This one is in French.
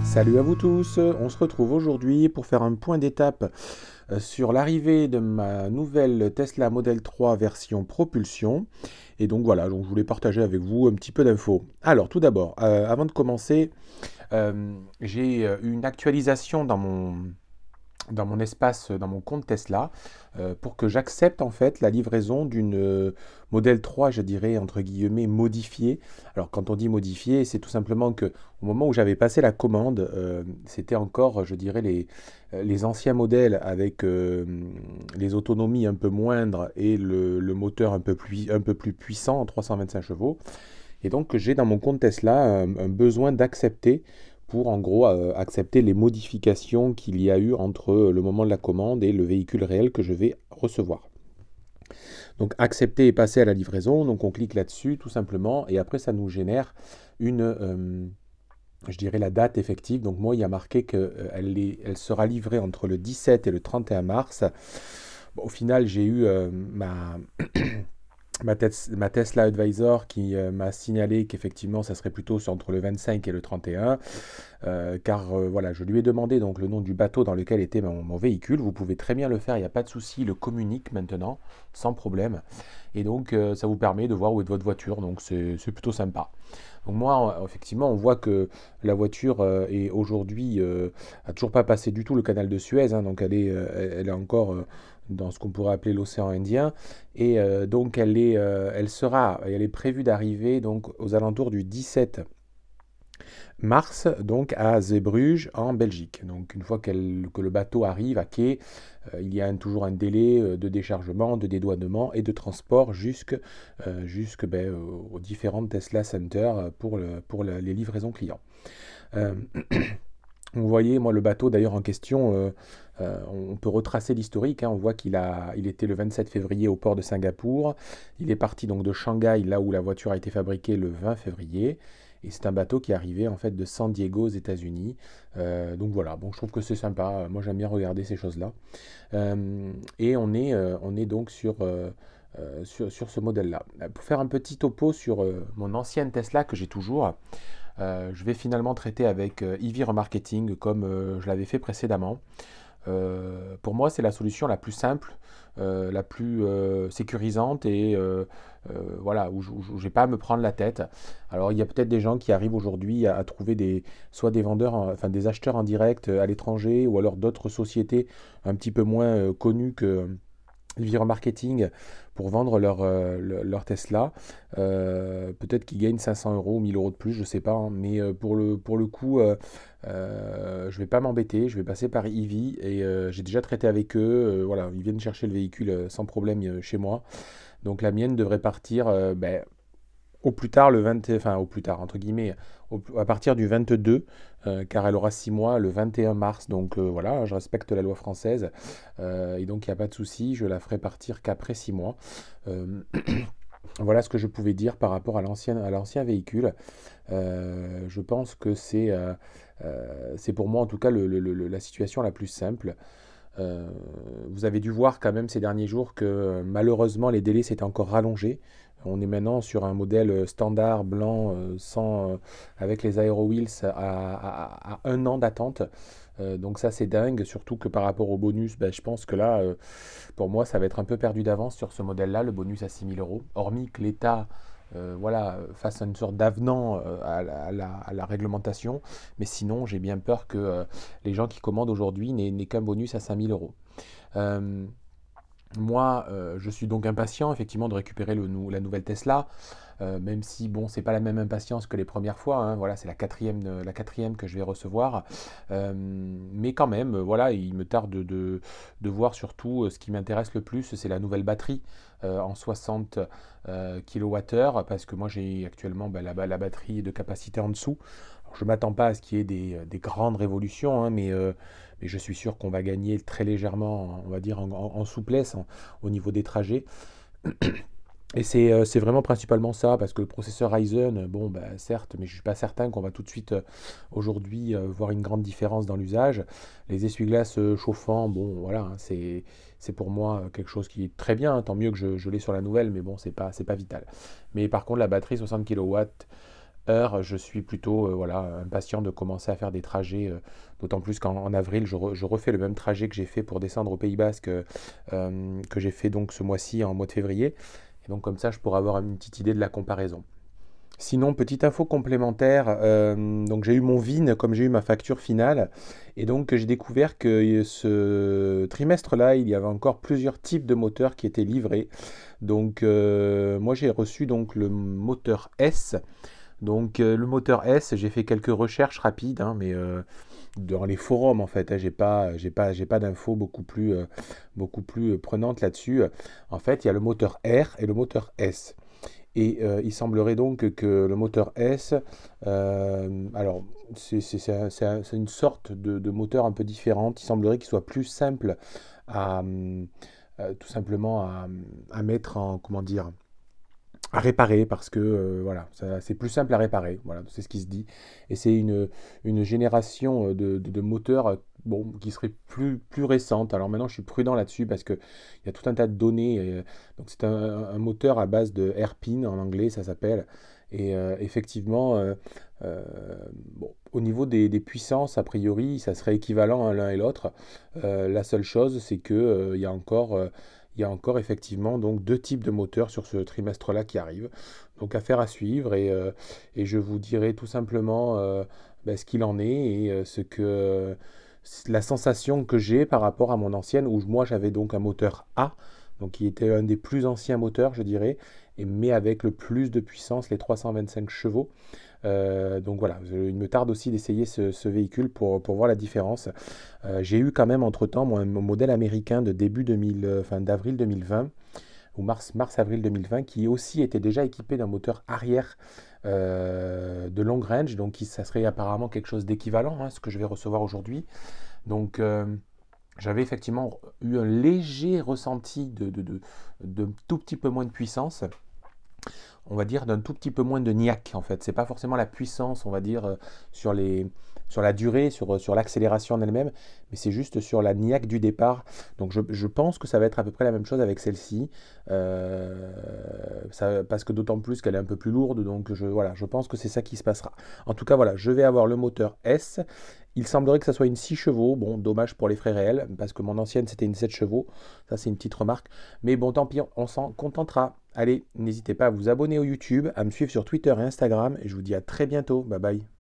Salut à vous tous, on se retrouve aujourd'hui pour faire un point d'étape sur l'arrivée de ma nouvelle Tesla Model 3 version propulsion. Et donc voilà, donc je voulais partager avec vous un petit peu d'infos. Alors tout d'abord, avant de commencer, j'ai une actualisation dans mon espace, dans mon compte Tesla, pour que j'accepte en fait la livraison d'une Model 3, je dirais, entre guillemets, modifiée. Alors quand on dit modifiée, c'est tout simplement que au moment où j'avais passé la commande, c'était encore, je dirais, les anciens modèles avec les autonomies un peu moindres et le moteur un peu plus puissant, 325 chevaux. Et donc, j'ai dans mon compte Tesla un besoin d'accepter pour en gros accepter les modifications qu'il y a eu entre le moment de la commande et le véhicule réel que je vais recevoir. Donc, accepter et passer à la livraison. Donc, on clique là-dessus tout simplement et après, ça nous génère je dirais la date effective. Donc, moi, il y a marqué qu'elle sera livrée entre le 17 et le 31 mars. Bon, au final, j'ai eu ma Tesla Advisor qui m'a signalé qu'effectivement ça serait plutôt entre le 25 et le 31, car voilà, je lui ai demandé donc le nom du bateau dans lequel était mon véhicule. Vous pouvez très bien le faire, il n'y a pas de souci, il le communique maintenant sans problème. Et donc ça vous permet de voir où est votre voiture, donc c'est plutôt sympa. Donc moi, effectivement, on voit que la voiture est aujourd'hui, a toujours pas passé du tout le canal de Suez, hein, donc elle est encore dans ce qu'on pourrait appeler l'océan Indien, et donc elle est prévue d'arriver donc aux alentours du 17 mars, donc à Zeebrugge en Belgique. Donc une fois que le bateau arrive à quai, il y a toujours un délai de déchargement, de dédouanement et de transport aux différentes Tesla Center les livraisons clients. Euh, Vous voyez, moi, le bateau d'ailleurs en question, on peut retracer l'historique, hein. On voit il était le 27 février au port de Singapour. Il est parti donc de Shanghai, là où la voiture a été fabriquée, le 20 février. Et c'est un bateau qui est arrivé en fait de San Diego aux États-Unis. Donc voilà, bon, je trouve que c'est sympa. Moi, j'aime bien regarder ces choses-là. Et on est donc sur ce modèle-là. Pour faire un petit topo sur mon ancienne Tesla que j'ai toujours. Je vais finalement traiter avec EV Remarketing comme je l'avais fait précédemment. Pour moi, c'est la solution la plus simple, la plus sécurisante et voilà, où je n'ai pas à me prendre la tête. Alors, il y a peut-être des gens qui arrivent aujourd'hui à trouver soit des vendeurs, enfin des acheteurs en direct à l'étranger ou alors d'autres sociétés un petit peu moins connues que Elvira Marketing pour vendre leur Tesla. Peut-être qu'ils gagnent 500 euros ou 1000 euros de plus, je ne sais pas, hein, mais pour le coup, je ne vais pas m'embêter, je vais passer par Eevee et j'ai déjà traité avec eux. Voilà, ils viennent chercher le véhicule sans problème chez moi. Donc la mienne devrait partir au plus tard le 20, enfin au plus tard entre guillemets, à partir du 22, car elle aura 6 mois le 21 mars. Donc voilà, je respecte la loi française et donc il n'y a pas de souci, je la ferai partir qu'après 6 mois. Euh, voilà ce que je pouvais dire par rapport à l'ancien véhicule. Je pense que c'est pour moi en tout cas la situation la plus simple. Euh, Vous avez dû voir quand même ces derniers jours que malheureusement les délais s'étaient encore rallongés. On est maintenant sur un modèle standard blanc avec les Aero Wheels à 1 an d'attente. Donc ça c'est dingue, surtout que par rapport au bonus, ben, je pense que là, pour moi, ça va être un peu perdu d'avance sur ce modèle-là, le bonus à 6 000 euros. Hormis que l'État voilà, fasse une sorte d'avenant à la réglementation. Mais sinon, j'ai bien peur que les gens qui commandent aujourd'hui n'aient qu'un bonus à 5 000 euros. Euh, Moi, je suis donc impatient effectivement de récupérer la nouvelle Tesla, même si bon, c'est pas la même impatience que les premières fois, hein. Voilà, c'est la quatrième que je vais recevoir. Mais quand même, voilà, il me tarde de voir surtout ce qui m'intéresse le plus, c'est la nouvelle batterie en 60 kWh, parce que moi j'ai actuellement la batterie de capacité en dessous. Alors, je ne m'attends pas à ce qu'il y ait des grandes révolutions, hein, mais je suis sûr qu'on va gagner très légèrement, on va dire, en souplesse au niveau des trajets. Et c'est vraiment principalement ça, parce que le processeur Ryzen, bon, bah, certes, mais je ne suis pas certain qu'on va tout de suite, aujourd'hui, voir une grande différence dans l'usage. Les essuie-glaces chauffants, bon, voilà, hein, c'est pour moi quelque chose qui est très bien, hein, tant mieux que je l'ai sur la nouvelle, mais bon, c'est pas vital. Mais par contre, la batterie 60 kW, heure, je suis plutôt voilà, impatient de commencer à faire des trajets, d'autant plus qu'en avril, je refais le même trajet que j'ai fait pour descendre au Pays Basque, que j'ai fait donc ce mois-ci en mois de février. Et donc comme ça, je pourrais avoir une petite idée de la comparaison. Sinon, petite info complémentaire, donc j'ai eu mon VIN comme j'ai eu ma facture finale, et donc j'ai découvert que ce trimestre-là, il y avait encore plusieurs types de moteurs qui étaient livrés. Donc moi j'ai reçu donc le moteur S. Donc le moteur S, j'ai fait quelques recherches rapides, hein, mais dans les forums en fait, hein, j'ai pas d'infos beaucoup plus prenantes là-dessus. En fait, il y a le moteur R et le moteur S. Et il semblerait donc que le moteur S, alors c'est une sorte de moteur un peu différente. Il semblerait qu'il soit plus simple à tout simplement à mettre en, comment dire, à réparer parce que voilà, c'est plus simple à réparer. Voilà, c'est ce qui se dit. Et c'est une génération de moteurs bon, qui serait plus récente. Alors maintenant, je suis prudent là-dessus parce qu'il y a tout un tas de données. Donc c'est un moteur à base de hairpin en anglais, ça s'appelle. Et effectivement, euh, bon, au niveau des puissances, a priori, ça serait équivalent à l'un et l'autre. La seule chose, c'est que il y a encore effectivement donc deux types de moteurs sur ce trimestre-là qui arrivent. Donc affaire à suivre et je vous dirai tout simplement ben, ce qu'il en est et la sensation que j'ai par rapport à mon ancienne où moi j'avais donc un moteur A, donc qui était un des plus anciens moteurs je dirais, mais avec le plus de puissance, les 325 chevaux. Donc voilà, il me tarde aussi d'essayer ce véhicule pour voir la différence. J'ai eu quand même entre-temps mon modèle américain de début 2000, enfin d'avril 2020, ou mars-avril 2020, qui aussi était déjà équipé d'un moteur arrière de long range, donc ça serait apparemment quelque chose d'équivalent, hein, ce que je vais recevoir aujourd'hui. Donc j'avais effectivement eu un léger ressenti de tout petit peu moins de puissance, on va dire, d'un tout petit peu moins de niaque en fait. C'est pas forcément la puissance, on va dire, sur sur la durée, sur l'accélération en elle-même, mais c'est juste sur la niaque du départ. Donc je pense que ça va être à peu près la même chose avec celle-ci, parce que d'autant plus qu'elle est un peu plus lourde, donc voilà, je pense que c'est ça qui se passera. En tout cas, voilà, je vais avoir le moteur S. Il semblerait que ça soit une 6 chevaux. Bon, dommage pour les frais réels, parce que mon ancienne c'était une 7 chevaux. Ça, c'est une petite remarque. Mais bon, tant pis, on s'en contentera. Allez, n'hésitez pas à vous abonner au YouTube, à me suivre sur Twitter et Instagram, et je vous dis à très bientôt. Bye bye.